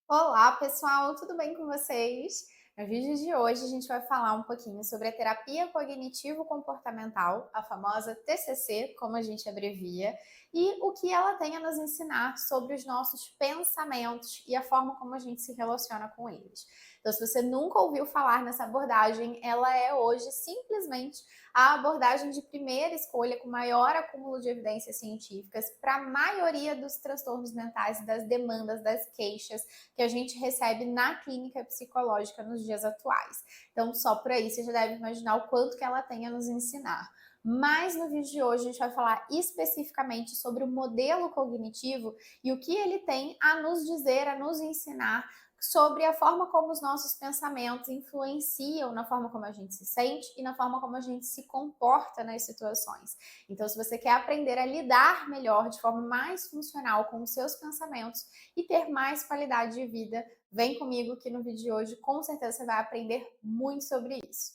Olá, pessoal, tudo bem com vocês? No vídeo de hoje a gente vai falar um pouquinho sobre a terapia cognitivo-comportamental, a famosa TCC, como a gente abrevia, e o que ela tem a nos ensinar sobre os nossos pensamentos e a forma como a gente se relaciona com eles. Então, se você nunca ouviu falar nessa abordagem, ela é hoje simplesmente a abordagem de primeira escolha com maior acúmulo de evidências científicas para a maioria dos transtornos mentais, das demandas, das queixas que a gente recebe na clínica psicológica nos dias atuais. Então, só por aí você já deve imaginar o quanto que ela tem a nos ensinar. Mas no vídeo de hoje a gente vai falar especificamente sobre o modelo cognitivo e o que ele tem a nos dizer, a nos ensinar sobre a forma como os nossos pensamentos influenciam na forma como a gente se sente e na forma como a gente se comporta nas situações. Então, se você quer aprender a lidar melhor, de forma mais funcional com os seus pensamentos e ter mais qualidade de vida, vem comigo que no vídeo de hoje com certeza você vai aprender muito sobre isso.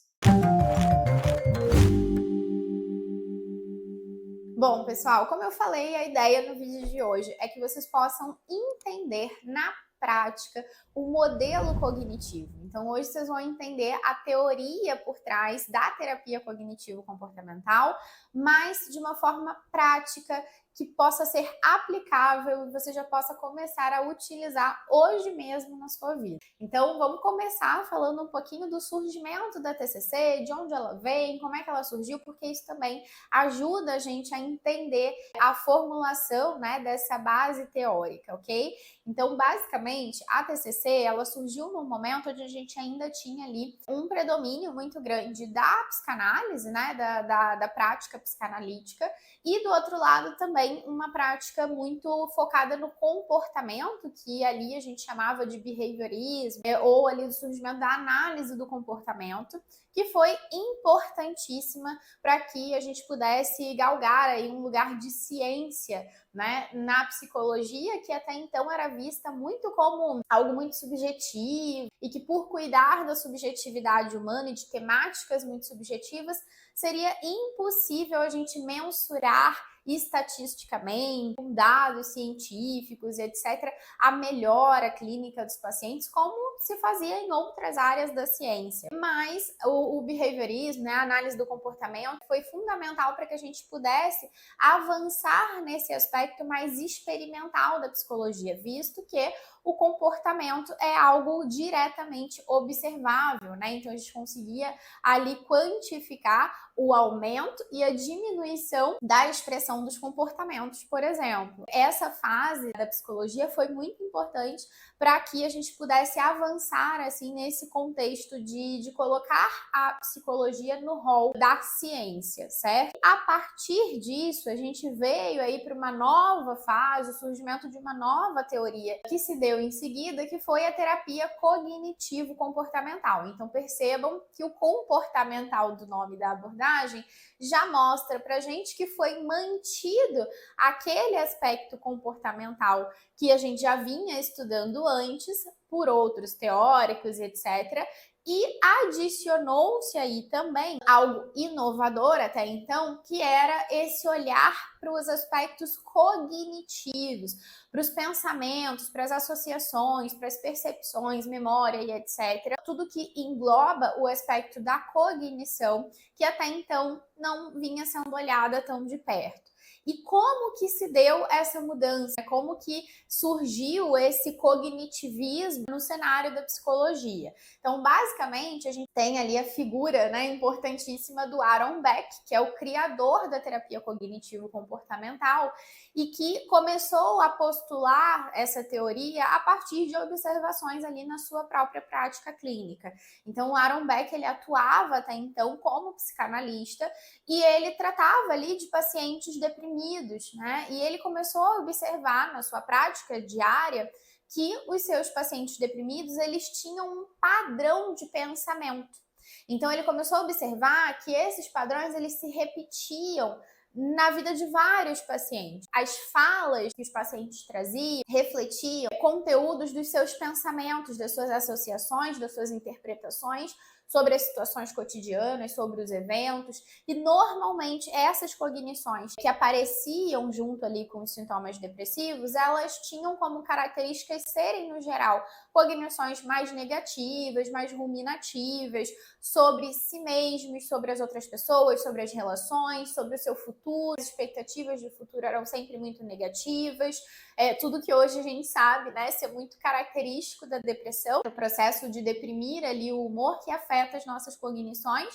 Bom, pessoal, como eu falei, a ideia no vídeo de hoje é que vocês possam entender na prática o modelo cognitivo. Então, hoje vocês vão entender a teoria por trás da terapia cognitivo-comportamental, mas de uma forma prática que possa ser aplicável e você já possa começar a utilizar hoje mesmo na sua vida. Então, vamos começar falando um pouquinho do surgimento da TCC, de onde ela vem, como é que ela surgiu, porque isso também ajuda a gente a entender a formulação, né, dessa base teórica, ok? Então, basicamente, a TCC, ela surgiu num momento onde a gente ainda tinha ali um predomínio muito grande da psicanálise, né, da prática psicanalítica, e do outro lado também uma prática muito focada no comportamento, que ali a gente chamava de behaviorismo, ou ali do surgimento da análise do comportamento, que foi importantíssima para que a gente pudesse galgar aí um lugar de ciência, né, na psicologia, que até então era vista muito como algo muito subjetivo e que por cuidar da subjetividade humana e de temáticas muito subjetivas, seria impossível a gente mensurar estatisticamente, com dados científicos, etc., a melhora clínica dos pacientes, como se fazia em outras áreas da ciência. Mas o behaviorismo, né, a análise do comportamento, foi fundamental para que a gente pudesse avançar nesse aspecto mais experimental da psicologia, visto que o comportamento é algo diretamente observável, né? Então a gente conseguia ali quantificar o aumento e a diminuição da expressão dos comportamentos, por exemplo. Essa fase da psicologia foi muito importante para que a gente pudesse avançar assim nesse contexto de colocar a psicologia no rol da ciência, certo? A partir disso, a gente veio aí para uma nova fase, o surgimento de uma nova teoria que se deu em seguida, que foi a terapia cognitivo-comportamental. Então percebam que o comportamental do nome da abordagem já mostra para gente que foi mantido aquele aspecto comportamental que a gente já vinha estudando antes por outros teóricos e etc. E adicionou-se aí também algo inovador até então, que era esse olhar para os aspectos cognitivos, para os pensamentos, para as associações, para as percepções, memória e etc. Tudo que engloba o aspecto da cognição, que até então não vinha sendo olhada tão de perto. E como que se deu essa mudança? Como que surgiu esse cognitivismo no cenário da psicologia? Então, basicamente, a gente tem ali a figura, né, importantíssima do Aaron Beck, que é o criador da terapia cognitivo-comportamental e que começou a postular essa teoria a partir de observações ali na sua própria prática clínica. Então, o Aaron Beck, ele atuava até então como psicanalista e ele tratava ali de pacientes deprimidos, né? E ele começou a observar na sua prática diária que os seus pacientes deprimidos, eles tinham um padrão de pensamento. Então ele começou a observar que esses padrões eles se repetiam na vida de vários pacientes. As falas que os pacientes traziam refletiam conteúdos dos seus pensamentos, das suas associações, das suas interpretações sobre as situações cotidianas, sobre os eventos, e normalmente essas cognições que apareciam junto ali com os sintomas depressivos, elas tinham como características serem, no geral, cognições mais negativas, mais ruminativas, sobre si mesmos, sobre as outras pessoas, sobre as relações, sobre o seu futuro. As expectativas de futuro eram sempre muito negativas. Tudo que hoje a gente sabe, né, ser muito característico da depressão, o processo de deprimir ali o humor que afeta as nossas cognições,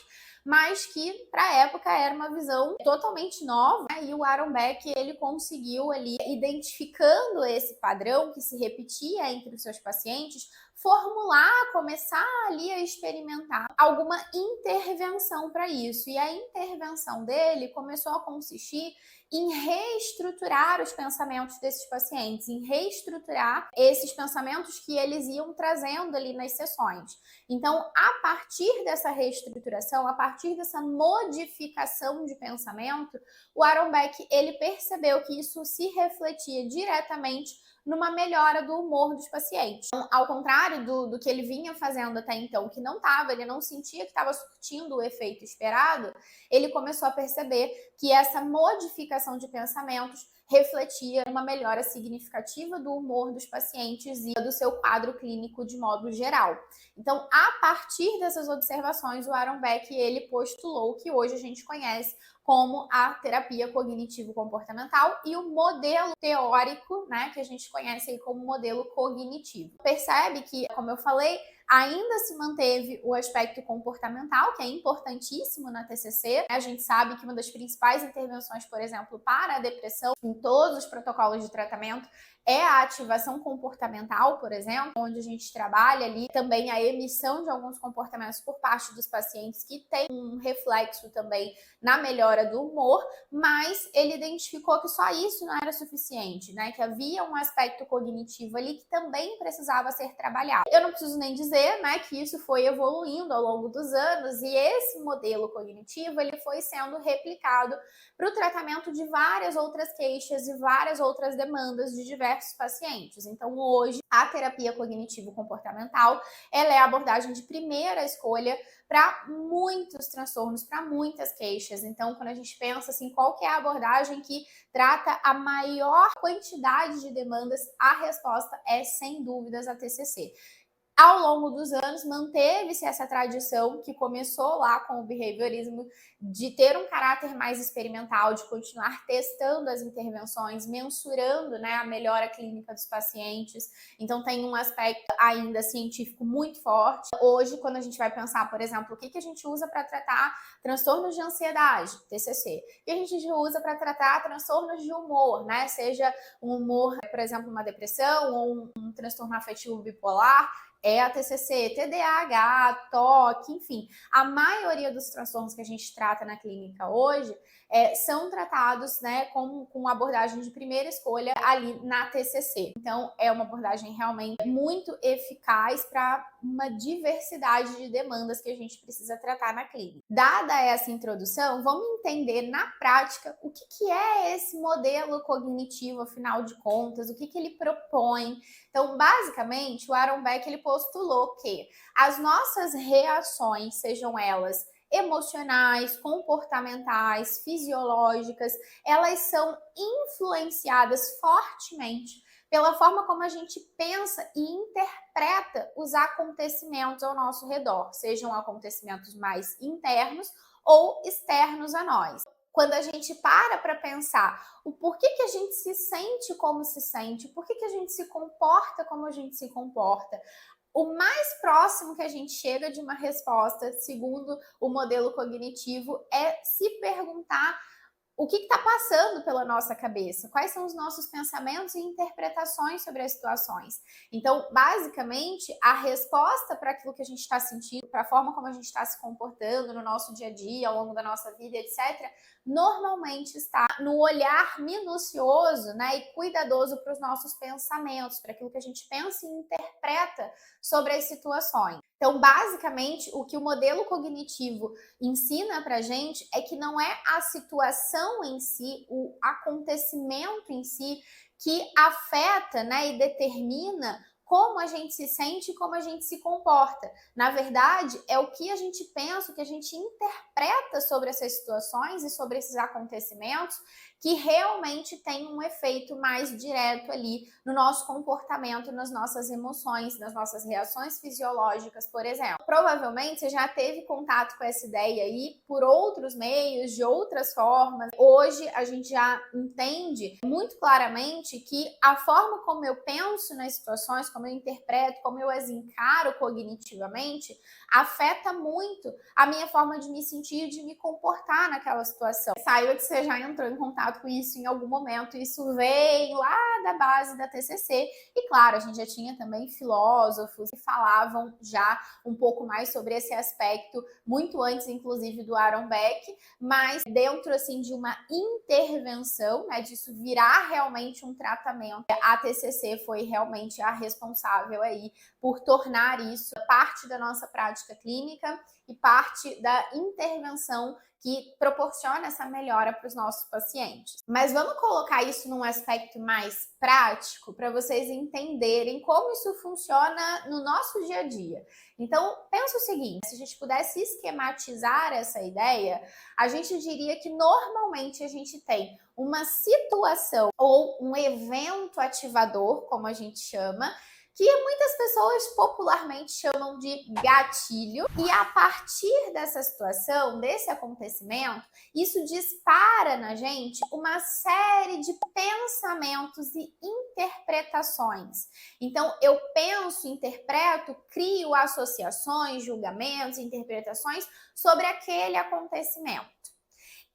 mas que para a época era uma visão totalmente nova, né? E o Aaron Beck, ele conseguiu ali, identificando esse padrão que se repetia entre os seus pacientes, formular, começar ali a experimentar alguma intervenção para isso. E a intervenção dele começou a consistir em reestruturar os pensamentos desses pacientes, em reestruturar esses pensamentos que eles iam trazendo ali nas sessões. Então, a partir dessa reestruturação, a partir dessa modificação de pensamento, o Aaron Beck, ele percebeu que isso se refletia diretamente numa melhora do humor dos pacientes. Então, ao contrário do que ele vinha fazendo até então, que não estava, ele não sentia que estava surtindo o efeito esperado, ele começou a perceber que essa modificação de pensamentos refletia uma melhora significativa do humor dos pacientes e do seu quadro clínico de modo geral. Então, a partir dessas observações, o Aaron Beck, ele postulou o que hoje a gente conhece como a terapia cognitivo-comportamental e o modelo teórico, né, que a gente conhece aí como modelo cognitivo. Percebe que, como eu falei, ainda se manteve o aspecto comportamental, que é importantíssimo na TCC. A gente sabe que uma das principais intervenções, por exemplo, para a depressão, em todos os protocolos de tratamento, é a ativação comportamental, por exemplo, onde a gente trabalha ali também a emissão de alguns comportamentos por parte dos pacientes que tem um reflexo também na melhora do humor, mas ele identificou que só isso não era suficiente, né? Que havia um aspecto cognitivo ali que também precisava ser trabalhado. Eu não preciso nem dizer, né, que isso foi evoluindo ao longo dos anos e esse modelo cognitivo, ele foi sendo replicado para o tratamento de várias outras queixas e várias outras demandas de diversos pacientes. Então, hoje, a terapia cognitivo-comportamental, ela é a abordagem de primeira escolha para muitos transtornos, para muitas queixas. Então, quando a gente pensa assim, qual que é a abordagem que trata a maior quantidade de demandas, a resposta é, sem dúvidas, a TCC. Ao longo dos anos, manteve-se essa tradição que começou lá com o behaviorismo de ter um caráter mais experimental, de continuar testando as intervenções, mensurando, né, a melhora clínica dos pacientes. Então, tem um aspecto ainda científico muito forte. Hoje, quando a gente vai pensar, por exemplo, o que a gente usa para tratar transtornos de ansiedade, TCC, o que a gente usa para tratar transtornos de humor, né, seja um humor, por exemplo, uma depressão ou um transtorno afetivo bipolar, é a TCC, TDAH, TOC, enfim. A maioria dos transtornos que a gente trata na clínica hoje são tratados, né, com abordagem de primeira escolha ali na TCC. Então, é uma abordagem realmente muito eficaz para uma diversidade de demandas que a gente precisa tratar na clínica. Dada essa introdução, vamos entender na prática o que é esse modelo cognitivo, afinal de contas, o que ele propõe. Então, basicamente, o Aaron Beck, ele postulou que as nossas reações, sejam elas emocionais, comportamentais, fisiológicas, elas são influenciadas fortemente pela forma como a gente pensa e interpreta os acontecimentos ao nosso redor, sejam acontecimentos mais internos ou externos a nós. Quando a gente para pensar o porquê que a gente se sente como se sente, por que a gente se comporta como a gente se comporta, o mais próximo que a gente chega de uma resposta, segundo o modelo cognitivo, é se perguntar o que está passando pela nossa cabeça, quais são os nossos pensamentos e interpretações sobre as situações. Então, basicamente, a resposta para aquilo que a gente está sentindo, para a forma como a gente está se comportando no nosso dia a dia, ao longo da nossa vida, etc., normalmente está no olhar minucioso, né, e cuidadoso para os nossos pensamentos, para aquilo que a gente pensa e interpreta sobre as situações. Então, basicamente, o que o modelo cognitivo ensina pra gente é que não é a situação em si, o acontecimento em si, que afeta, né, e determina como a gente se sente e como a gente se comporta. Na verdade, é o que a gente pensa, o que a gente interpreta sobre essas situações e sobre esses acontecimentos que realmente tem um efeito mais direto ali no nosso comportamento, nas nossas emoções, nas nossas reações fisiológicas, por exemplo. Provavelmente você já teve contato com essa ideia aí por outros meios, de outras formas. Hoje a gente já entende muito claramente que a forma como eu penso nas situações, como eu interpreto, como eu as encaro cognitivamente, afeta muito a minha forma de me sentir, de me comportar naquela situação. Saiba que você já entrou em contato com isso em algum momento, isso vem lá da base da TCC, e claro, a gente já tinha também filósofos que falavam já um pouco mais sobre esse aspecto, muito antes, inclusive, do Aaron Beck, mas dentro, assim, de uma intervenção, né, disso virar realmente um tratamento, a TCC foi realmente a responsável aí por tornar isso parte da nossa prática clínica e parte da intervenção que proporciona essa melhora para os nossos pacientes. Mas vamos colocar isso num aspecto mais prático para vocês entenderem como isso funciona no nosso dia a dia. Então, pensa o seguinte, se a gente pudesse esquematizar essa ideia, a gente diria que normalmente a gente tem uma situação ou um evento ativador, como a gente chama, que muitas pessoas popularmente chamam de gatilho, e a partir dessa situação, desse acontecimento, isso dispara na gente uma série de pensamentos e interpretações. Então, eu penso, interpreto, crio associações, julgamentos, interpretações sobre aquele acontecimento.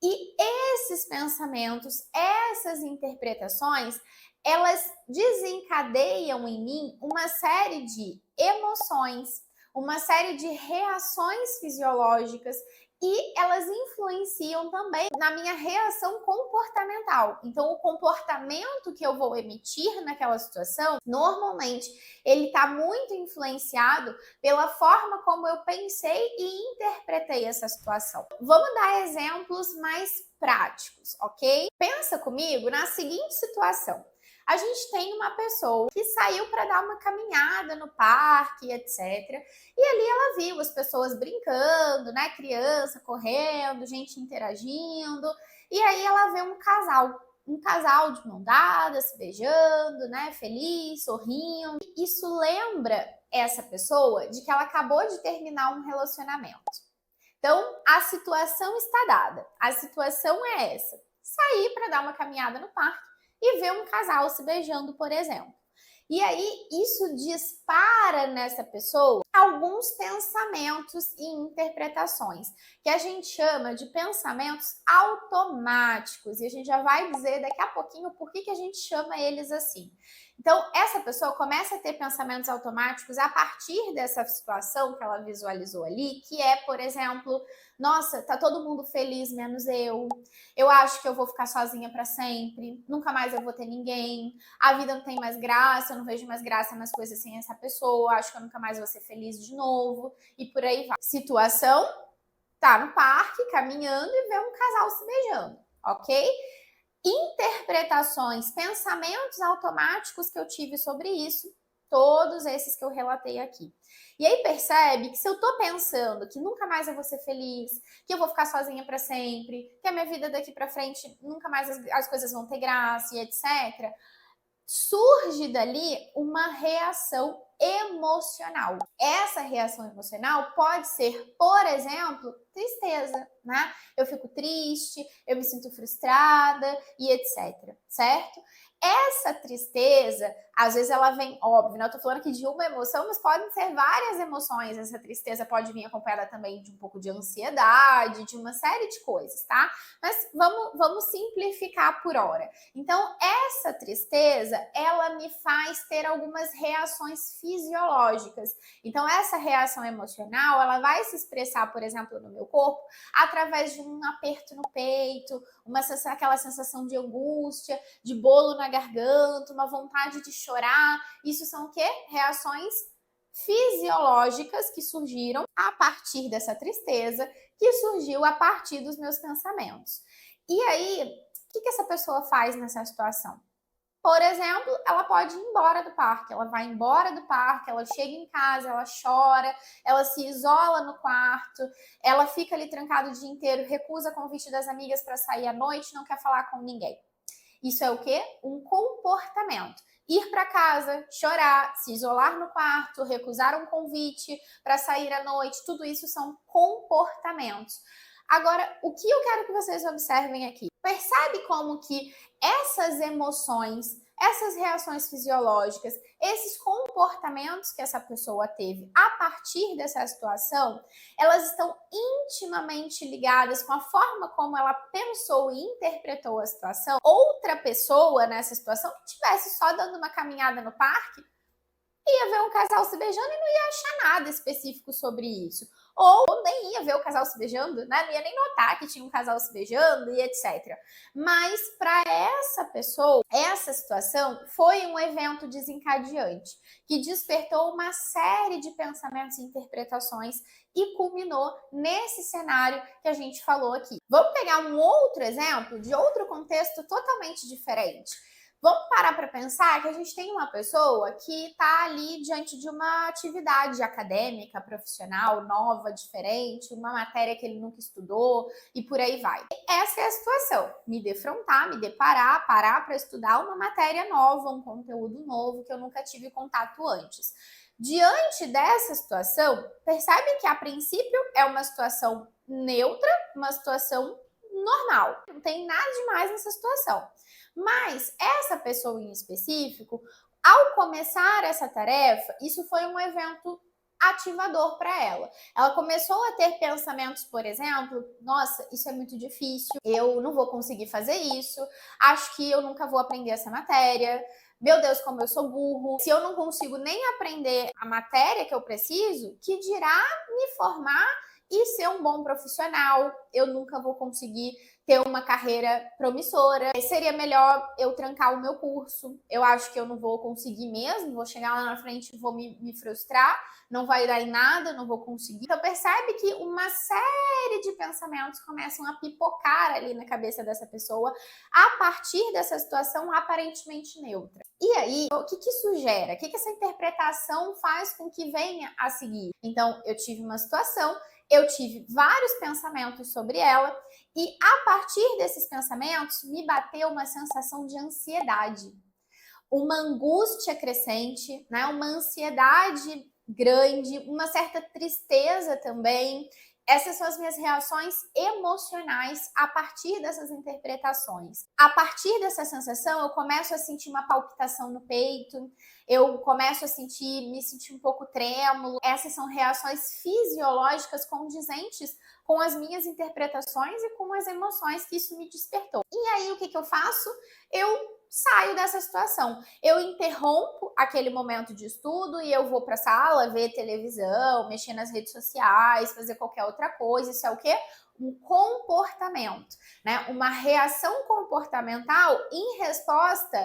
E esses pensamentos, essas interpretações, elas desencadeiam em mim uma série de emoções, uma série de reações fisiológicas e elas influenciam também na minha reação comportamental. Então, o comportamento que eu vou emitir naquela situação, normalmente, ele está muito influenciado pela forma como eu pensei e interpretei essa situação. Vamos dar exemplos mais práticos, ok? Pensa comigo na seguinte situação. A gente tem uma pessoa que saiu para dar uma caminhada no parque, etc. E ali ela viu as pessoas brincando, né? Criança correndo, gente interagindo. E aí ela vê um casal de mão dada, se beijando, né? Feliz, sorrindo. Isso lembra essa pessoa de que ela acabou de terminar um relacionamento. Então, a situação está dada. A situação é essa: sair para dar uma caminhada no parque e ver um casal se beijando, por exemplo. E aí, isso dispara nessa pessoa alguns pensamentos e interpretações, que a gente chama de pensamentos automáticos. E a gente já vai dizer daqui a pouquinho por que a gente chama eles assim. Então, essa pessoa começa a ter pensamentos automáticos a partir dessa situação que ela visualizou ali, que é, por exemplo, nossa, tá todo mundo feliz menos eu. Eu acho que eu vou ficar sozinha para sempre. Nunca mais eu vou ter ninguém. A vida não tem mais graça, eu não vejo mais graça nas coisas sem essa pessoa. Acho que eu nunca mais vou ser feliz de novo. E por aí vai. Situação, tá no parque, caminhando e vê um casal se beijando, ok? Interpretações, pensamentos automáticos que eu tive sobre isso, todos esses que eu relatei aqui. E aí percebe que se eu tô pensando que nunca mais eu vou ser feliz, que eu vou ficar sozinha para sempre, que a minha vida daqui para frente nunca mais as coisas vão ter graça e etc., surge dali uma reação emocional. Essa reação emocional pode ser, por exemplo, tristeza, né? Eu fico triste, eu me sinto frustrada e etc, certo? Essa tristeza, às vezes ela vem, óbvio, né? Eu tô falando aqui de uma emoção, mas podem ser várias emoções. Essa tristeza pode vir acompanhada também de um pouco de ansiedade, de uma série de coisas, tá? Mas vamos simplificar por hora. Então, essa tristeza, ela me faz ter algumas reações fisiológicas. Então, essa reação emocional, ela vai se expressar, por exemplo, no meu corpo, através de um aperto no peito, aquela sensação de angústia, de bolo na garganta, uma vontade de chorar. Isso são o quê? Reações fisiológicas que surgiram a partir dessa tristeza, que surgiu a partir dos meus pensamentos. E aí, o que essa pessoa faz nessa situação? Por exemplo, ela pode ir embora do parque, ela vai embora do parque, ela chega em casa, ela chora, ela se isola no quarto, ela fica ali trancada o dia inteiro, recusa convite das amigas para sair à noite, não quer falar com ninguém. Isso é o quê? Um comportamento. Ir para casa, chorar, se isolar no quarto, recusar um convite para sair à noite, tudo isso são comportamentos. Agora, o que eu quero que vocês observem aqui? Percebe como que essas emoções, essas reações fisiológicas, esses comportamentos que essa pessoa teve a partir dessa situação, elas estão intimamente ligadas com a forma como ela pensou e interpretou a situação. Outra pessoa nessa situação que estivesse só dando uma caminhada no parque, ia ver um casal se beijando e não ia achar nada específico sobre isso. Ou nem ia ver o casal se beijando, né? Não ia nem notar que tinha um casal se beijando e etc. Mas para essa pessoa, essa situação foi um evento desencadeante que despertou uma série de pensamentos e interpretações e culminou nesse cenário que a gente falou aqui. Vamos pegar um outro exemplo de outro contexto totalmente diferente. Vamos parar para pensar que a gente tem uma pessoa que está ali diante de uma atividade acadêmica, profissional, nova, diferente, uma matéria que ele nunca estudou e por aí vai. Essa é a situação, me defrontar, me deparar, parar para estudar uma matéria nova, um conteúdo novo que eu nunca tive contato antes. Diante dessa situação, percebe que a princípio é uma situação neutra, uma situação normal, não tem nada demais nessa situação. Mas essa pessoa em específico, ao começar essa tarefa, isso foi um evento ativador para ela. Ela começou a ter pensamentos, por exemplo, nossa, isso é muito difícil, eu não vou conseguir fazer isso, acho que eu nunca vou aprender essa matéria, meu Deus, como eu sou burro, se eu não consigo nem aprender a matéria que eu preciso, que dirá me formar e ser um bom profissional, eu nunca vou conseguir ter uma carreira promissora. Seria melhor eu trancar o meu curso. Eu acho que eu não vou conseguir mesmo, vou chegar lá na frente e vou me frustrar, não vai dar em nada, não vou conseguir. Então percebe que uma série de pensamentos começam a pipocar ali na cabeça dessa pessoa a partir dessa situação aparentemente neutra. E aí, o que isso gera? O que essa interpretação faz com que venha a seguir? Então, eu tive uma situação, eu tive vários pensamentos sobre ela e a partir desses pensamentos me bateu uma sensação de ansiedade, uma angústia crescente, né? Uma ansiedade grande, uma certa tristeza também. Essas são as minhas reações emocionais a partir dessas interpretações. A partir dessa sensação, eu começo a sentir uma palpitação no peito, eu começo a me sentir um pouco trêmulo. Essas são reações fisiológicas condizentes com as minhas interpretações e com as emoções que isso me despertou. E aí, o que eu faço? Eu saio dessa situação. Eu interrompo aquele momento de estudo e eu vou para a sala ver televisão, mexer nas redes sociais, fazer qualquer outra coisa. Isso é o quê? Um comportamento, né? Uma reação comportamental em resposta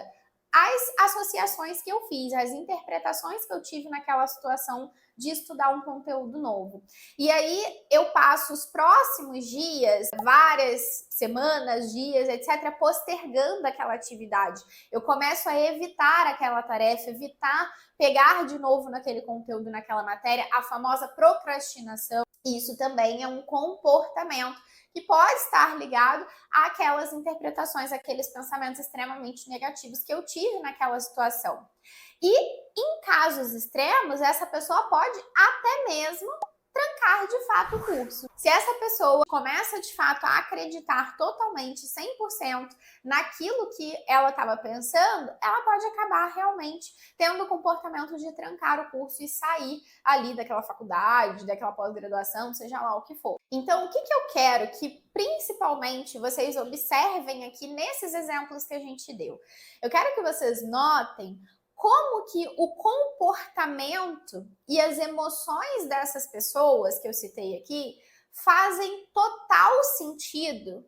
às associações que eu fiz, às interpretações que eu tive naquela situação de estudar um conteúdo novo. E aí eu passo os próximos dias, várias semanas, dias, etc., postergando aquela atividade. Eu começo a evitar aquela tarefa, evitar pegar de novo naquele conteúdo, naquela matéria, a famosa procrastinação. Isso também é um comportamento que pode estar ligado àquelas interpretações, àqueles pensamentos extremamente negativos que eu tive naquela situação. E em casos extremos, essa pessoa pode até mesmo trancar de fato o curso. Se essa pessoa começa de fato a acreditar totalmente, 100% naquilo que ela estava pensando, ela pode acabar realmente tendo o comportamento de trancar o curso e sair ali daquela faculdade, daquela pós-graduação, seja lá o que for. Então, o que eu quero que principalmente vocês observem aqui nesses exemplos que a gente deu? Eu quero que vocês notem como que o comportamento e as emoções dessas pessoas que eu citei aqui fazem total sentido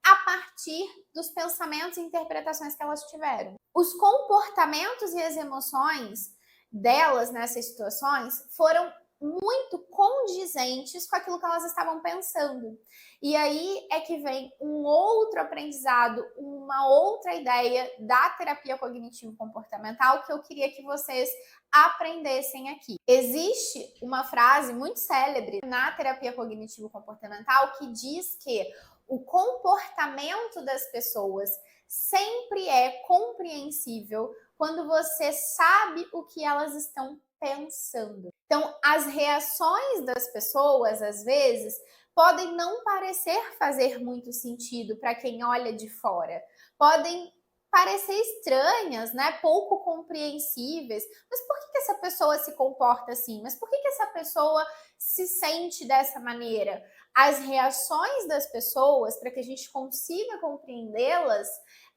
a partir dos pensamentos e interpretações que elas tiveram. Os comportamentos e as emoções delas nessas situações foram muito condizentes com aquilo que elas estavam pensando. E aí é que vem um outro aprendizado, uma outra ideia da terapia cognitivo-comportamental que eu queria que vocês aprendessem aqui. Existe uma frase muito célebre na terapia cognitivo-comportamental que diz que o comportamento das pessoas sempre é compreensível quando você sabe o que elas estão pensando. Então, as reações das pessoas, às vezes, podem não parecer fazer muito sentido para quem olha de fora. Podem parecer estranhas, né? Pouco compreensíveis. Mas por que essa pessoa se comporta assim? Mas por que essa pessoa se sente dessa maneira? As reações das pessoas, para que a gente consiga compreendê-las,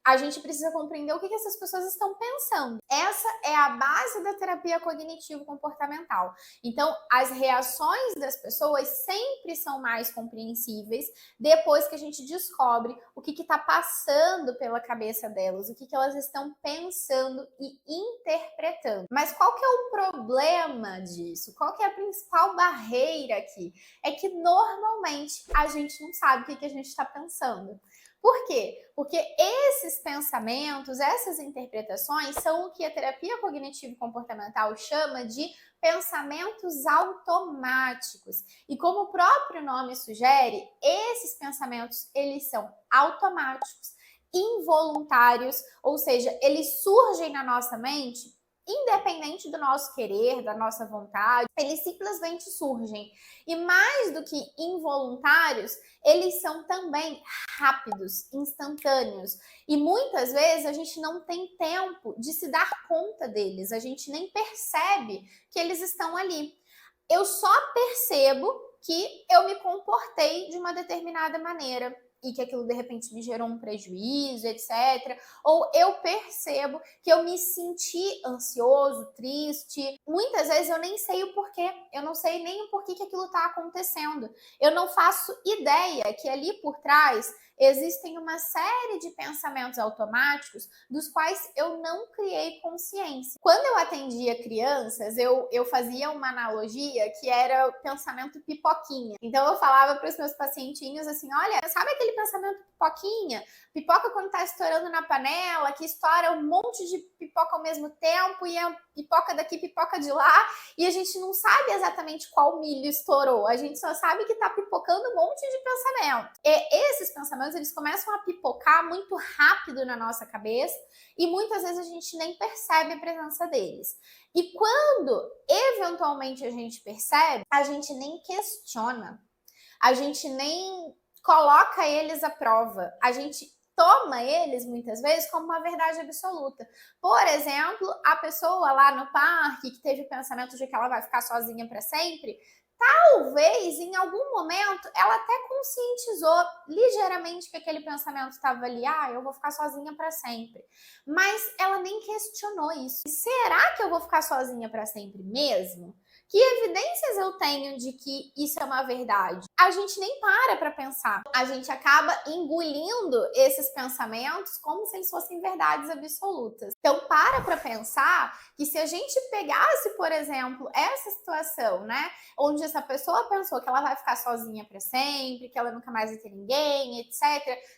a gente precisa compreender o que essas pessoas estão pensando. Essa é a base da terapia cognitivo-comportamental. Então, as reações das pessoas sempre são mais compreensíveis depois que a gente descobre o que está passando pela cabeça delas, o que elas estão pensando e interpretando. Mas qual que é o problema disso? Qual que é a principal barreira aqui? É que normalmente a gente não sabe o que a gente está pensando. Por quê? Porque esses pensamentos, essas interpretações são o que a terapia cognitivo-comportamental chama de pensamentos automáticos. E como o próprio nome sugere, esses pensamentos, eles são automáticos, involuntários, ou seja, eles surgem na nossa mente independente do nosso querer, da nossa vontade, eles simplesmente surgem. E mais do que involuntários, eles são também rápidos, instantâneos. E muitas vezes a gente não tem tempo de se dar conta deles, a gente nem percebe que eles estão ali. Eu só percebo que eu me comportei de uma determinada maneira e que aquilo de repente me gerou um prejuízo, etc. Ou eu percebo que eu me senti ansioso, triste. Muitas vezes eu nem sei o porquê, eu não sei nem o porquê que aquilo está acontecendo. Eu não faço ideia que ali por trás existem uma série de pensamentos automáticos dos quais eu não criei consciência. Quando eu atendia crianças, eu fazia uma analogia que era o pensamento pipoquinha. Então eu falava para os meus pacientinhos assim, olha, sabe aquele pensamento pipoquinha? Pipoca quando tá estourando na panela, que estoura um monte de pipoca ao mesmo tempo, e é pipoca daqui, pipoca de lá, e a gente não sabe exatamente qual milho estourou, a gente só sabe que tá pipocando um monte de pensamento. E esses pensamentos, eles começam a pipocar muito rápido na nossa cabeça, e muitas vezes a gente nem percebe a presença deles. E quando eventualmente a gente percebe, a gente nem questiona, a gente nem coloca eles à prova, a gente toma eles muitas vezes como uma verdade absoluta. Por exemplo, a pessoa lá no parque que teve o pensamento de que ela vai ficar sozinha para sempre, talvez em algum momento ela até conscientizou ligeiramente que aquele pensamento estava ali, eu vou ficar sozinha para sempre. Mas ela nem questionou isso. E será que eu vou ficar sozinha para sempre mesmo? Que evidências eu tenho de que isso é uma verdade? A gente nem para pensar. A gente acaba engolindo esses pensamentos como se eles fossem verdades absolutas. Então, para pensar que se a gente pegasse, por exemplo, essa situação, né, onde essa pessoa pensou que ela vai ficar sozinha para sempre, que ela nunca mais vai ter ninguém, etc.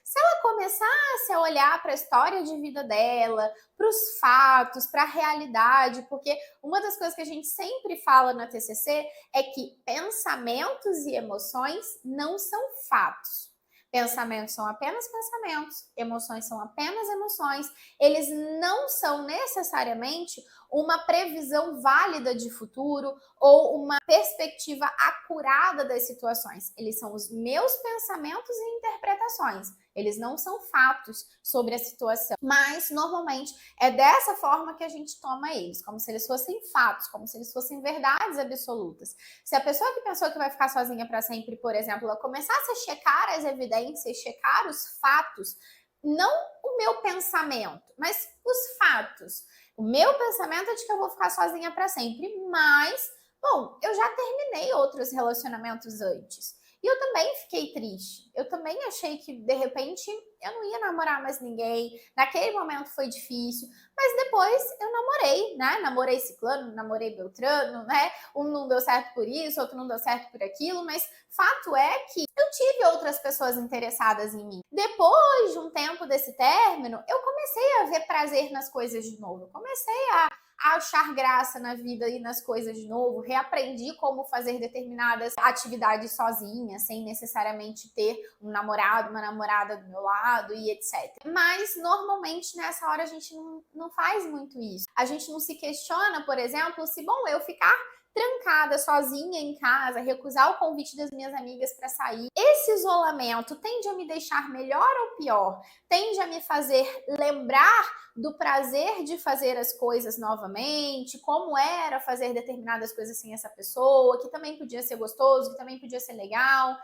Se ela começasse a olhar para a história de vida dela, para os fatos, para a realidade, porque uma das coisas que a gente sempre fala na TCC é que pensamentos e emoções não são fatos. Pensamentos são apenas pensamentos, emoções são apenas emoções. Eles não são necessariamente uma previsão válida de futuro ou uma perspectiva acurada das situações. Eles são os meus pensamentos e interpretações. Eles não são fatos sobre a situação, mas normalmente é dessa forma que a gente toma eles, como se eles fossem fatos, como se eles fossem verdades absolutas. Se a pessoa que pensou que vai ficar sozinha para sempre, por exemplo, ela começasse a checar as evidências, checar os fatos, não o meu pensamento, mas os fatos. O meu pensamento é de que eu vou ficar sozinha para sempre, mas, bom, eu já terminei outros relacionamentos antes. E eu também fiquei triste. Eu também achei que, de repente, eu não ia namorar mais ninguém. Naquele momento foi difícil. Mas depois eu namorei, né? Namorei ciclano, namorei beltrano, né? Um não deu certo por isso, outro não deu certo por aquilo. Mas fato é que eu tive outras pessoas interessadas em mim. Depois de um tempo desse término, eu comecei a ver prazer nas coisas de novo. Eu comecei a achar graça na vida e nas coisas de novo, reaprendi como fazer determinadas atividades sozinha, sem necessariamente ter um namorado, uma namorada do meu lado e etc. Mas normalmente nessa hora a gente não faz muito isso. A gente não se questiona, por exemplo, se, bom, eu ficar trancada sozinha em casa, recusar o convite das minhas amigas para sair. Esse isolamento tende a me deixar melhor ou pior? Tende a me fazer lembrar do prazer de fazer as coisas novamente, como era fazer determinadas coisas sem essa pessoa, que também podia ser gostoso, que também podia ser legal.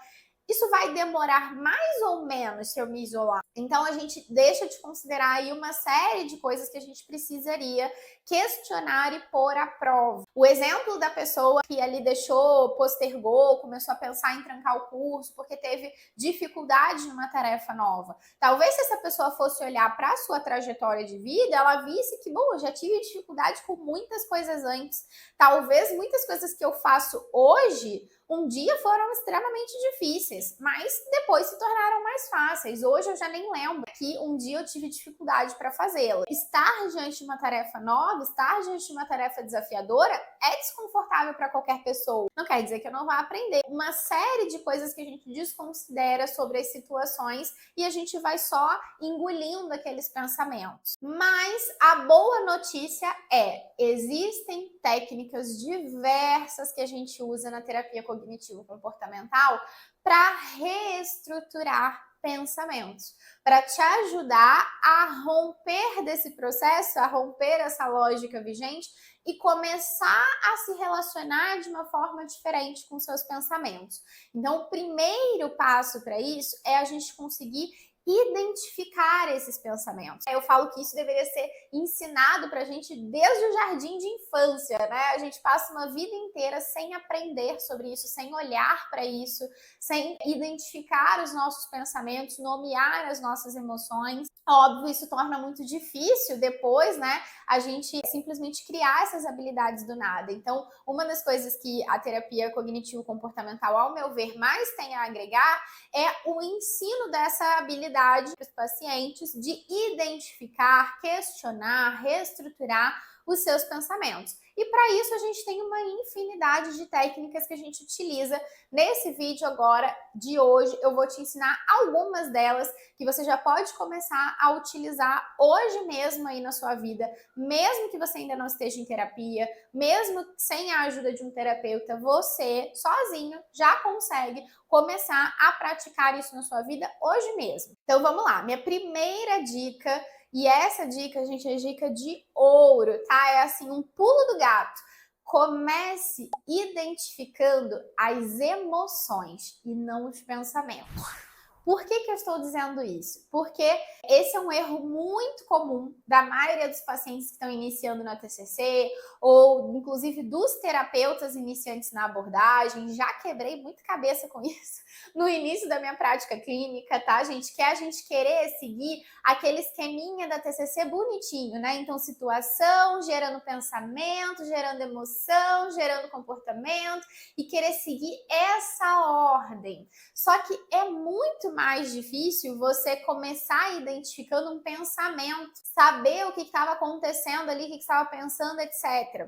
Isso vai demorar mais ou menos se eu me isolar. Então a gente deixa de considerar aí uma série de coisas que a gente precisaria questionar e pôr à prova. O exemplo da pessoa que ali deixou, postergou, começou a pensar em trancar o curso porque teve dificuldade numa tarefa nova. Talvez se essa pessoa fosse olhar para a sua trajetória de vida, ela visse que, bom, eu já tive dificuldade com muitas coisas antes. Talvez muitas coisas que eu faço hoje um dia foram extremamente difíceis, mas depois se tornaram mais fáceis. Hoje eu já nem lembro que um dia eu tive dificuldade para fazê-la. Estar diante de uma tarefa nova, estar diante de uma tarefa desafiadora é desconfortável para qualquer pessoa. Não quer dizer que eu não vá aprender. Uma série de coisas que a gente desconsidera sobre as situações e a gente vai só engolindo aqueles pensamentos. Mas a boa notícia é, existem técnicas diversas que a gente usa na terapia cognitivo-comportamental para reestruturar pensamentos, para te ajudar a romper desse processo, a romper essa lógica vigente e começar a se relacionar de uma forma diferente com seus pensamentos. Então, o primeiro passo para isso é a gente conseguir identificar esses pensamentos. Eu falo que isso deveria ser ensinado pra gente desde o jardim de infância, né? A gente passa uma vida inteira sem aprender sobre isso, sem olhar para isso, sem identificar os nossos pensamentos, nomear as nossas emoções. Óbvio, isso torna muito difícil depois, né? A gente simplesmente criar essas habilidades do nada. Então, uma das coisas que a terapia cognitivo-comportamental, ao meu ver, mais tem a agregar é o ensino dessa habilidade para os pacientes de identificar, questionar, reestruturar os seus pensamentos. E para isso a gente tem uma infinidade de técnicas que a gente utiliza. Nesse vídeo agora de hoje, eu vou te ensinar algumas delas que você já pode começar a utilizar hoje mesmo aí na sua vida, mesmo que você ainda não esteja em terapia, mesmo sem a ajuda de um terapeuta, você sozinho já consegue começar a praticar isso na sua vida hoje mesmo. Então vamos lá, minha primeira dica, e essa dica, gente, é dica de ouro, tá? É assim, um pulo do gato. Comece identificando as emoções e não os pensamentos. Por que eu estou dizendo isso? Porque esse é um erro muito comum da maioria dos pacientes que estão iniciando na TCC ou, inclusive, dos terapeutas iniciantes na abordagem. Já quebrei muita cabeça com isso no início da minha prática clínica, tá, gente? Que é a gente querer seguir aquele esqueminha da TCC bonitinho, né? Então, situação, gerando pensamento, gerando emoção, gerando comportamento e querer seguir essa ordem. Só que é muito mais difícil você começar identificando um pensamento, saber o que estava acontecendo ali, o que estava pensando, etc.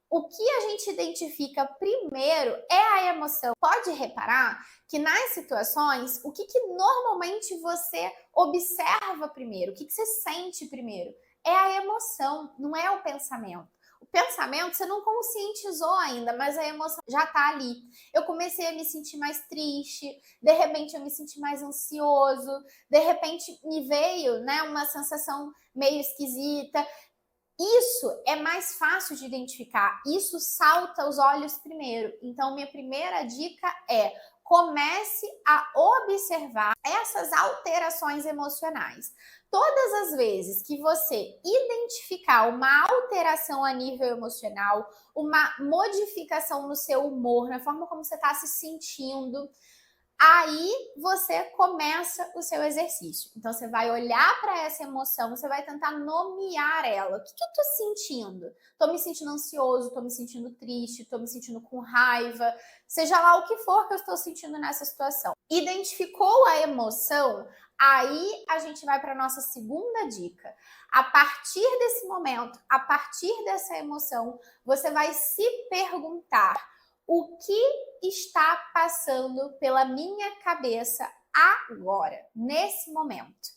O que a gente identifica primeiro é a emoção. Pode reparar que nas situações, o que normalmente você observa primeiro, o que você sente primeiro? É a emoção, não é o pensamento. O pensamento você não conscientizou ainda, mas a emoção já tá ali. Eu comecei a me sentir mais triste, de repente eu me senti mais ansioso, de repente me veio, né, uma sensação meio esquisita. Isso é mais fácil de identificar, isso salta aos olhos primeiro. Então, minha primeira dica é: comece a observar essas alterações emocionais. Todas as vezes que você identificar uma alteração a nível emocional, uma modificação no seu humor, na forma como você está se sentindo, Aí você começa o seu exercício. Então você vai olhar para essa emoção, você vai tentar nomear ela. O que eu tô sentindo? Tô me sentindo ansioso, tô me sentindo triste, tô me sentindo com raiva, seja lá o que for que eu estou sentindo nessa situação. Identificou a emoção? Aí a gente vai para a nossa segunda dica. A partir desse momento, a partir dessa emoção, você vai se perguntar: o que está passando pela minha cabeça agora, nesse momento?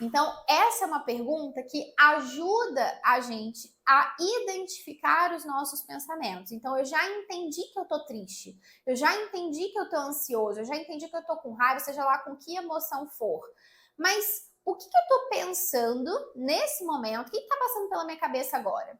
Então, essa é uma pergunta que ajuda a gente a identificar os nossos pensamentos. Então, eu já entendi que eu tô triste, eu já entendi que eu tô ansioso, eu já entendi que eu tô com raiva, seja lá com que emoção for. Mas o que eu tô pensando nesse momento? O que tá passando pela minha cabeça agora?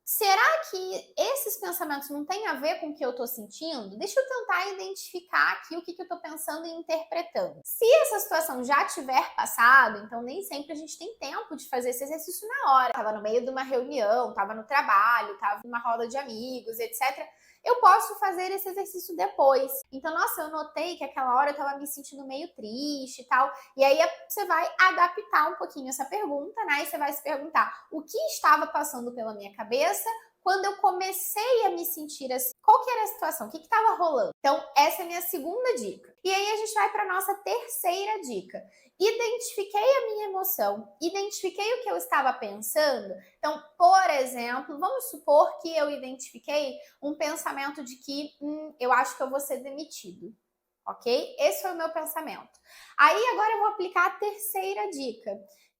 Será que esses pensamentos não têm a ver com o que eu estou sentindo? Deixa eu tentar identificar aqui o que eu estou pensando e interpretando. Se essa situação já tiver passado, então nem sempre a gente tem tempo de fazer esse exercício na hora. Estava no meio de uma reunião, estava no trabalho, estava numa roda de amigos, etc. Eu posso fazer esse exercício depois. Então, nossa, eu notei que aquela hora eu estava me sentindo meio triste e tal. E aí você vai adaptar um pouquinho essa pergunta, né? E você vai se perguntar: o que estava passando pela minha cabeça quando eu comecei a me sentir assim? Qual que era a situação? O que estava rolando? Então, essa é a minha segunda dica. E aí a gente vai para a nossa terceira dica. Identifiquei a minha emoção, identifiquei o que eu estava pensando. Então, por exemplo, vamos supor que eu identifiquei um pensamento de que eu acho que eu vou ser demitido. Ok? Esse foi o meu pensamento. Aí agora eu vou aplicar a terceira dica,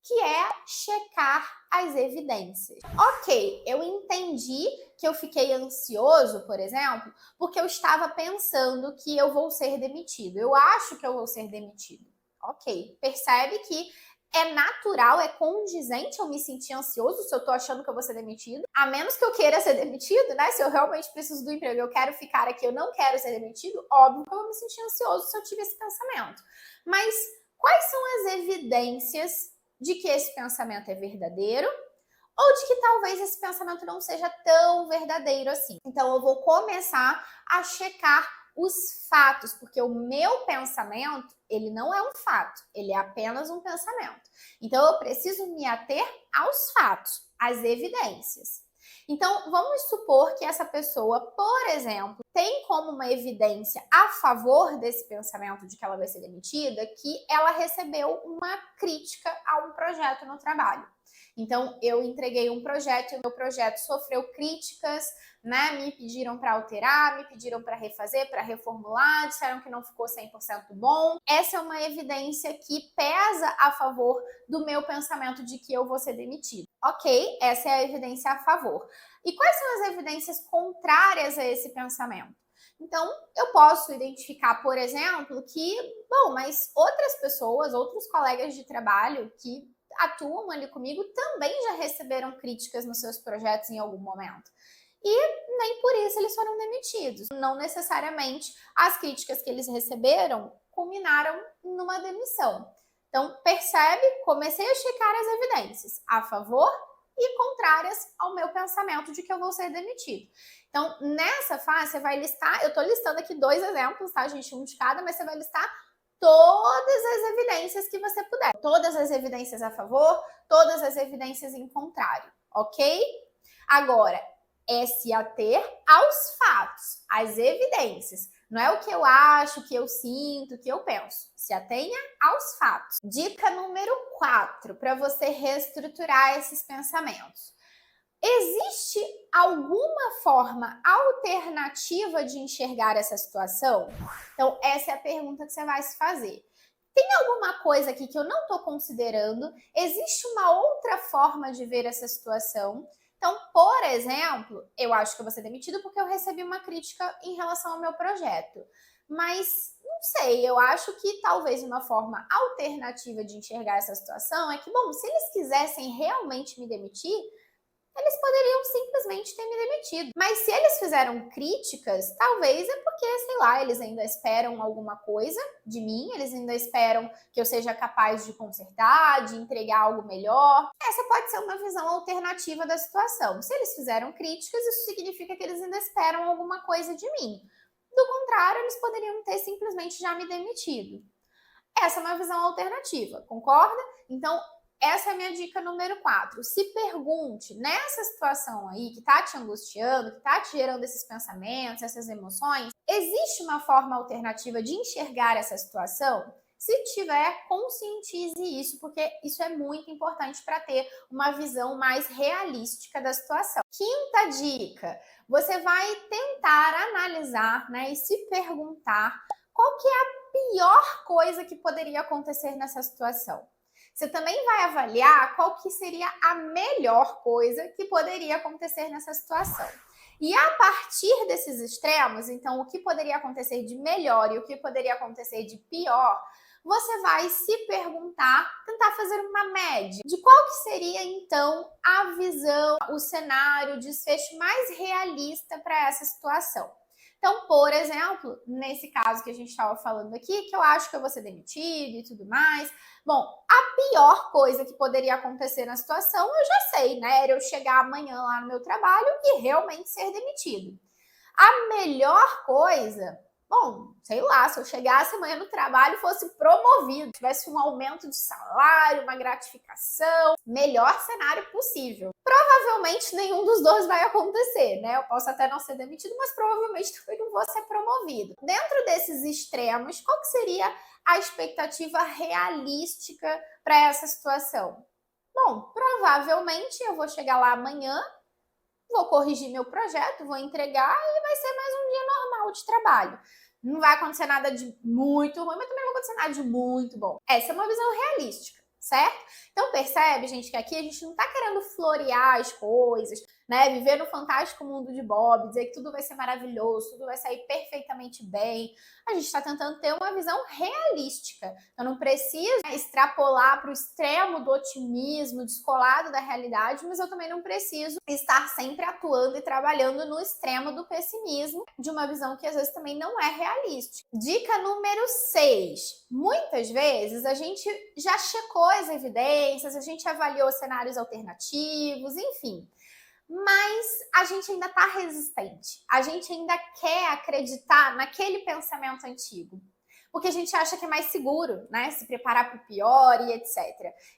que é checar as evidências. Ok, eu entendi que eu fiquei ansioso, por exemplo, porque eu estava pensando que eu vou ser demitido. Eu acho que eu vou ser demitido. Ok, percebe que é natural, é condizente eu me sentir ansioso se eu tô achando que eu vou ser demitido. A menos que eu queira ser demitido, né? Se eu realmente preciso do emprego, eu quero ficar aqui, eu não quero ser demitido, óbvio que eu vou me sentir ansioso se eu tiver esse pensamento. Mas quais são as evidências de que esse pensamento é verdadeiro ou de que talvez esse pensamento não seja tão verdadeiro assim? Então eu vou começar a checar os fatos, porque o meu pensamento, ele não é um fato, ele é apenas um pensamento. Então eu preciso me ater aos fatos, às evidências. Então vamos supor que essa pessoa, por exemplo, tem como uma evidência a favor desse pensamento de que ela vai ser demitida, que ela recebeu uma crítica a um projeto no trabalho. Então, eu entreguei um projeto e o meu projeto sofreu críticas, né? Me pediram para alterar, me pediram para refazer, para reformular, disseram que não ficou 100% bom. Essa é uma evidência que pesa a favor do meu pensamento de que eu vou ser demitido. Ok, essa é a evidência a favor. E quais são as evidências contrárias a esse pensamento? Então, eu posso identificar, por exemplo, que, bom, mas outras pessoas, outros colegas de trabalho que atuam ali comigo também já receberam críticas nos seus projetos em algum momento. E nem por isso eles foram demitidos. Não necessariamente as críticas que eles receberam culminaram numa demissão. Então, percebe? Comecei a checar as evidências a favor e contrárias ao meu pensamento de que eu vou ser demitido. Então, nessa fase, você vai listar, eu estou listando aqui 2 exemplos, tá, gente? Um de cada, mas você vai listar todas as evidências que você puder. Todas as evidências a favor, todas as evidências em contrário, ok? Agora, é se ater aos fatos, às evidências. Não é o que eu acho, o que eu sinto, o que eu penso. Se atenha aos fatos. Dica número 4, para você reestruturar esses pensamentos. Existe alguma forma alternativa de enxergar essa situação? Então, essa é a pergunta que você vai se fazer. Tem alguma coisa aqui que eu não estou considerando? Existe uma outra forma de ver essa situação? Então, por exemplo, eu acho que eu vou ser demitido porque eu recebi uma crítica em relação ao meu projeto. Mas, não sei, eu acho que talvez uma forma alternativa de enxergar essa situação é que, bom, se eles quisessem realmente me demitir, eles poderiam simplesmente ter me demitido. Mas se eles fizeram críticas, talvez é porque, sei lá, eles ainda esperam alguma coisa de mim, eles ainda esperam que eu seja capaz de consertar, de entregar algo melhor. Essa pode ser uma visão alternativa da situação. Se eles fizeram críticas, isso significa que eles ainda esperam alguma coisa de mim. Do contrário, eles poderiam ter simplesmente já me demitido. Essa é uma visão alternativa, concorda? Então, essa é a minha dica número 4. Se pergunte, nessa situação aí que tá te angustiando, que tá te gerando esses pensamentos, essas emoções, existe uma forma alternativa de enxergar essa situação? Se tiver, conscientize isso, porque isso é muito importante para ter uma visão mais realística da situação. Quinta dica, você vai tentar analisar, né, e se perguntar qual que é a pior coisa que poderia acontecer nessa situação. Você também vai avaliar qual que seria a melhor coisa que poderia acontecer nessa situação. E a partir desses extremos, então, o que poderia acontecer de melhor e o que poderia acontecer de pior, você vai se perguntar, tentar fazer uma média de qual que seria, então, a visão, o cenário, o desfecho mais realista para essa situação. Então, por exemplo, nesse caso que a gente estava falando aqui, que eu acho que eu vou ser demitido e tudo mais. Bom, a pior coisa que poderia acontecer na situação, eu já sei, né? Era eu chegar amanhã lá no meu trabalho e realmente ser demitido. A melhor coisa, bom, sei lá, se eu chegasse amanhã no trabalho e fosse promovido, tivesse um aumento de salário, uma gratificação, melhor cenário possível. Provavelmente nenhum dos dois vai acontecer, né? Eu posso até não ser demitido, mas provavelmente também não vou ser promovido. Dentro desses extremos, qual que seria a expectativa realística para essa situação? Bom, provavelmente eu vou chegar lá amanhã, vou corrigir meu projeto, vou entregar e vai ser mais um dia normal de trabalho. Não vai acontecer nada de muito ruim, mas também não vai acontecer nada de muito bom. Essa é uma visão realística, certo? Então percebe, gente, que aqui a gente não tá querendo florear as coisas, né? Viver no fantástico mundo de Bob, dizer que tudo vai ser maravilhoso, tudo vai sair perfeitamente bem. A gente está tentando ter uma visão realística. Eu não preciso, né, extrapolar para o extremo do otimismo, descolado da realidade, mas eu também não preciso estar sempre atuando e trabalhando no extremo do pessimismo, de uma visão que às vezes também não é realística. Dica número 6. Muitas vezes a gente já checou as evidências, a gente avaliou cenários alternativos, enfim. Mas a gente ainda está resistente. A gente ainda quer acreditar naquele pensamento antigo. Porque a gente acha que é mais seguro, né? Se preparar para o pior e etc.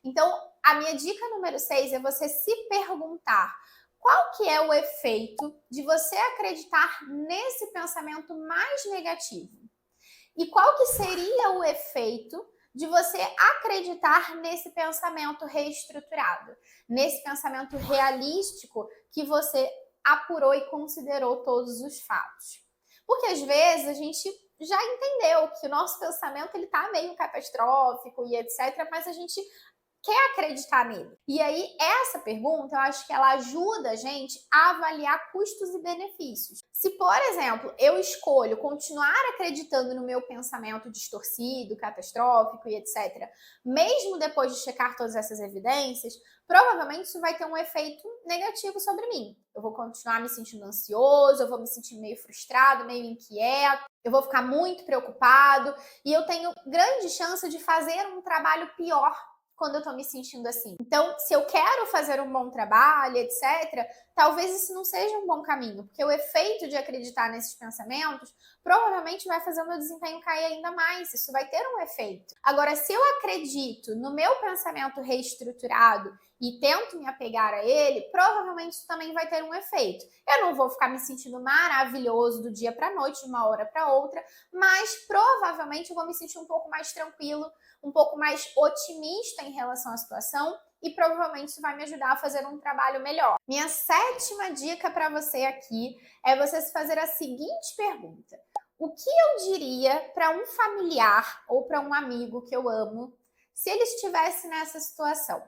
Então, a minha dica número 6 é você se perguntar qual que é o efeito de você acreditar nesse pensamento mais negativo. E qual que seria o efeito de você acreditar nesse pensamento reestruturado, nesse pensamento realístico que você apurou e considerou todos os fatos. Porque às vezes a gente já entendeu que o nosso pensamento ele tá meio catastrófico e etc, mas a gente quer acreditar nele. E aí, essa pergunta, eu acho que ela ajuda a gente a avaliar custos e benefícios. Se, por exemplo, eu escolho continuar acreditando no meu pensamento distorcido, catastrófico e etc., mesmo depois de checar todas essas evidências, provavelmente isso vai ter um efeito negativo sobre mim. Eu vou continuar me sentindo ansioso, eu vou me sentir meio frustrado, meio inquieto, eu vou ficar muito preocupado e eu tenho grande chance de fazer um trabalho pior quando eu tô me sentindo assim. Então, se eu quero fazer um bom trabalho, etc., talvez isso não seja um bom caminho, porque o efeito de acreditar nesses pensamentos provavelmente vai fazer o meu desempenho cair ainda mais. Isso vai ter um efeito. Agora, se eu acredito no meu pensamento reestruturado e tento me apegar a ele, provavelmente isso também vai ter um efeito. Eu não vou ficar me sentindo maravilhoso do dia para a noite, de uma hora para outra, mas provavelmente eu vou me sentir um pouco mais tranquilo, um pouco mais otimista em relação à situação e provavelmente isso vai me ajudar a fazer um trabalho melhor. Minha 7ª dica para você aqui é você se fazer a seguinte pergunta: o que eu diria para um familiar ou para um amigo que eu amo se ele estivesse nessa situação?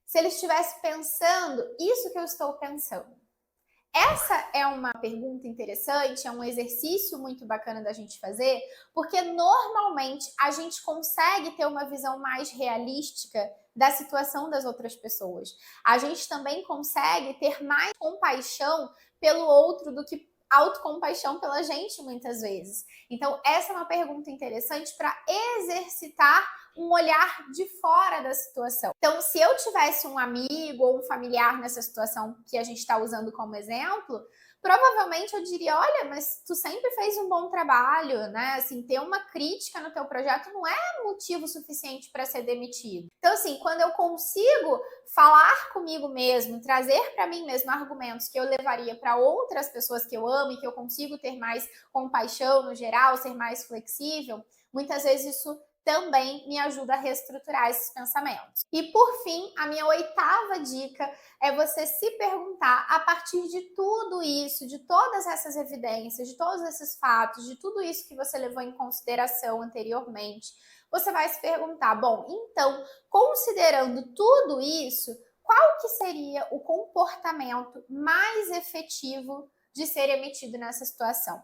Se ele estivesse pensando isso que eu estou pensando? Essa é uma pergunta interessante, é um exercício muito bacana da gente fazer, porque normalmente a gente consegue ter uma visão mais realística da situação das outras pessoas. A gente também consegue ter mais compaixão pelo outro do que autocompaixão pela gente, muitas vezes. Então, essa é uma pergunta interessante para exercitar um olhar de fora da situação. Então, se eu tivesse um amigo ou um familiar nessa situação que a gente está usando como exemplo, provavelmente eu diria, olha, mas tu sempre fez um bom trabalho, né? Assim, ter uma crítica no teu projeto não é motivo suficiente para ser demitido. Então, assim, quando eu consigo falar comigo mesmo, trazer para mim mesmo argumentos que eu levaria para outras pessoas que eu amo e que eu consigo ter mais compaixão no geral, ser mais flexível, muitas vezes isso também me ajuda a reestruturar esses pensamentos. E por fim, a minha 8ª dica é você se perguntar, a partir de tudo isso, de todas essas evidências, de todos esses fatos, de tudo isso que você levou em consideração anteriormente, você vai se perguntar, bom, então, considerando tudo isso, qual que seria o comportamento mais efetivo de ser emitido nessa situação?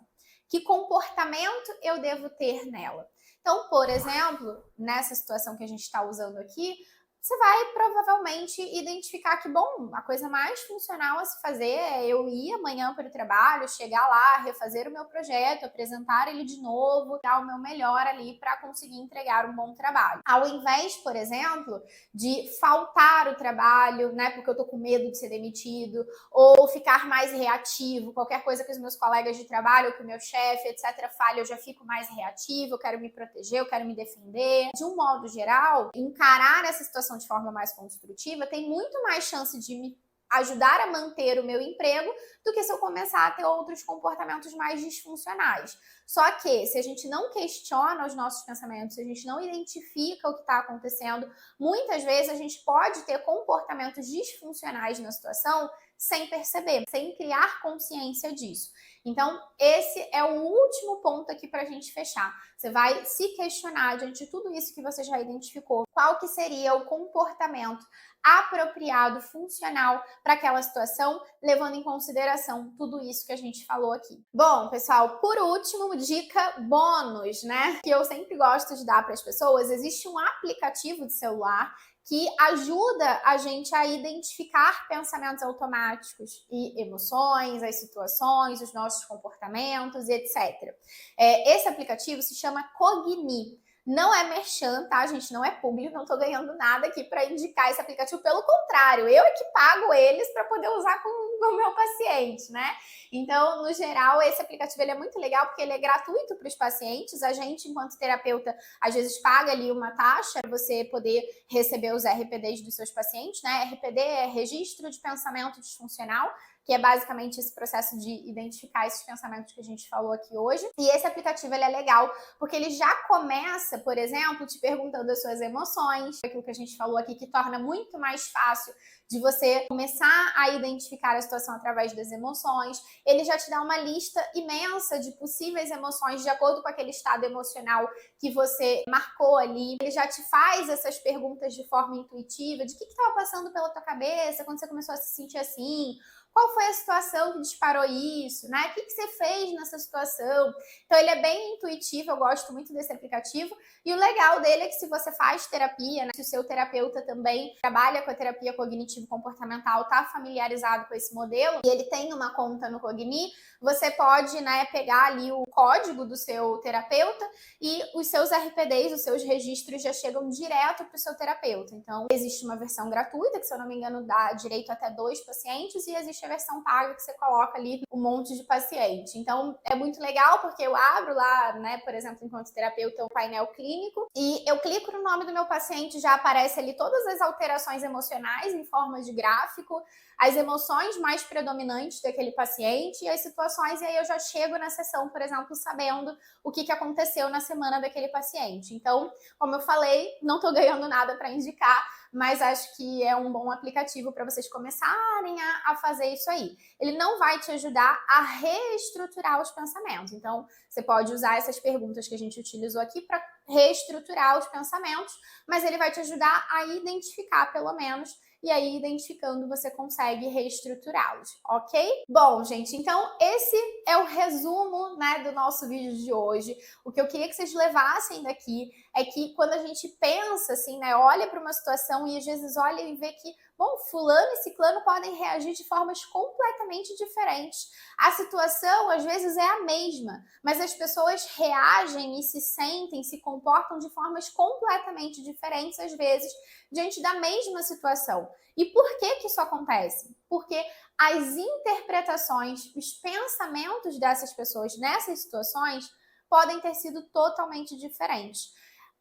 Que comportamento eu devo ter nela? Então, por exemplo, nessa situação que a gente está usando aqui, você vai provavelmente identificar que, bom, a coisa mais funcional a se fazer é eu ir amanhã para o trabalho, chegar lá, refazer o meu projeto, apresentar ele de novo, dar o meu melhor ali para conseguir entregar um bom trabalho. Ao invés, por exemplo, de faltar o trabalho, né, porque eu tô com medo de ser demitido, ou ficar mais reativo, qualquer coisa que os meus colegas de trabalho, que o meu chefe, etc., fale, eu já fico mais reativo, eu quero me proteger, eu quero me defender. De um modo geral, encarar essa situação de forma mais construtiva tem muito mais chance de me ajudar a manter o meu emprego do que se eu começar a ter outros comportamentos mais disfuncionais. Só que se a gente não questiona os nossos pensamentos, se a gente não identifica o que está acontecendo, muitas vezes a gente pode ter comportamentos disfuncionais na situação sem perceber, sem criar consciência disso. Então, esse é o último ponto aqui para a gente fechar. Você vai se questionar diante de tudo isso que você já identificou, qual que seria o comportamento apropriado, funcional para aquela situação, levando em consideração tudo isso que a gente falou aqui. Bom, pessoal, por último, dica bônus, né? Que eu sempre gosto de dar para as pessoas, existe um aplicativo de celular que ajuda a gente a identificar pensamentos automáticos e emoções, as situações, os nossos comportamentos, etc. Esse aplicativo se chama Cogni. Não é merchan, tá, gente? Não é público, não tô ganhando nada aqui para indicar esse aplicativo. Pelo contrário, eu é que pago eles para poder usar com o meu paciente, né? Então, no geral, esse aplicativo ele é muito legal porque ele é gratuito para os pacientes. A gente, enquanto terapeuta, às vezes paga ali uma taxa para você poder receber os RPDs dos seus pacientes, né? RPD é Registro de Pensamento Disfuncional, que é basicamente esse processo de identificar esses pensamentos que a gente falou aqui hoje. E esse aplicativo ele é legal porque ele já começa, por exemplo, te perguntando as suas emoções, aquilo que a gente falou aqui, que torna muito mais fácil de você começar a identificar a situação através das emoções. Ele já te dá uma lista imensa de possíveis emoções de acordo com aquele estado emocional que você marcou ali. Ele já te faz essas perguntas de forma intuitiva, de o que estava passando pela tua cabeça quando você começou a se sentir assim. Qual foi a situação que disparou isso, né? O que você fez nessa situação? Então, ele é bem intuitivo, eu gosto muito desse aplicativo. E o legal dele é que se você faz terapia, né? Se o seu terapeuta também trabalha com a terapia cognitivo-comportamental, tá familiarizado com esse modelo, e ele tem uma conta no Cogni, você pode, né, pegar ali o código do seu terapeuta e os seus RPDs, os seus registros já chegam direto para o seu terapeuta. Então, existe uma versão gratuita, que se eu não me engano dá direito até 2 pacientes, e existe a versão paga que você coloca ali um monte de paciente. Então, é muito legal porque eu abro lá, né, por exemplo, enquanto terapeuta, um painel clínico e eu clico no nome do meu paciente, já aparece ali todas as alterações emocionais em forma de gráfico, as emoções mais predominantes daquele paciente e as situações, e aí eu já chego na sessão, por exemplo, sabendo o que aconteceu na semana daquele paciente. Então, como eu falei, não tô ganhando nada para indicar, mas acho que é um bom aplicativo para vocês começarem a fazer isso aí. Ele não vai te ajudar a reestruturar os pensamentos. Então, você pode usar essas perguntas que a gente utilizou aqui para reestruturar os pensamentos, mas ele vai te ajudar a identificar, pelo menos, e aí, identificando, você consegue reestruturá-los, ok? Bom, gente, então esse é o resumo, né, do nosso vídeo de hoje. O que eu queria que vocês levassem daqui é que quando a gente pensa assim, né, olha para uma situação e às vezes olha e vê que Bom, fulano e ciclano podem reagir de formas completamente diferentes. A situação, às vezes, é a mesma, mas as pessoas reagem e se sentem, se comportam de formas completamente diferentes, às vezes, diante da mesma situação. E por que que isso acontece? Porque as interpretações, os pensamentos dessas pessoas nessas situações podem ter sido totalmente diferentes.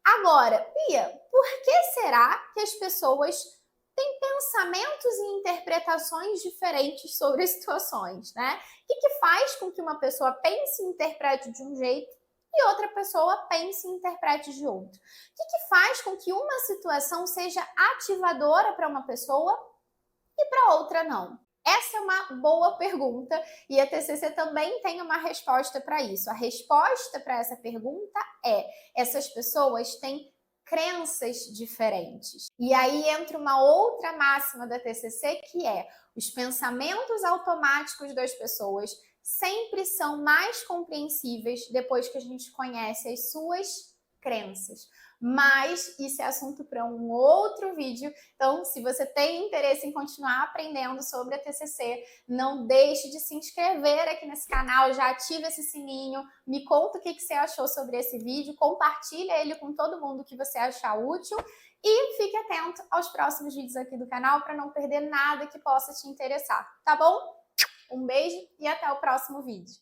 Agora, Pia, por que será que as pessoas têm pensamentos e interpretações diferentes sobre as situações, né? O que faz com que uma pessoa pense e interprete de um jeito e outra pessoa pense e interprete de outro? O que faz com que uma situação seja ativadora para uma pessoa e para outra não? Essa é uma boa pergunta e a TCC também tem uma resposta para isso. A resposta para essa pergunta é: essas pessoas têm crenças diferentes. E aí entra uma outra máxima da TCC que é: os pensamentos automáticos das pessoas sempre são mais compreensíveis depois que a gente conhece as suas crenças. Mas isso é assunto para um outro vídeo. Então, se você tem interesse em continuar aprendendo sobre a TCC, não deixe de se inscrever aqui nesse canal, já ativa esse sininho, me conta o que você achou sobre esse vídeo, compartilha ele com todo mundo que você achar útil e fique atento aos próximos vídeos aqui do canal para não perder nada que possa te interessar, tá bom? Um beijo e até o próximo vídeo.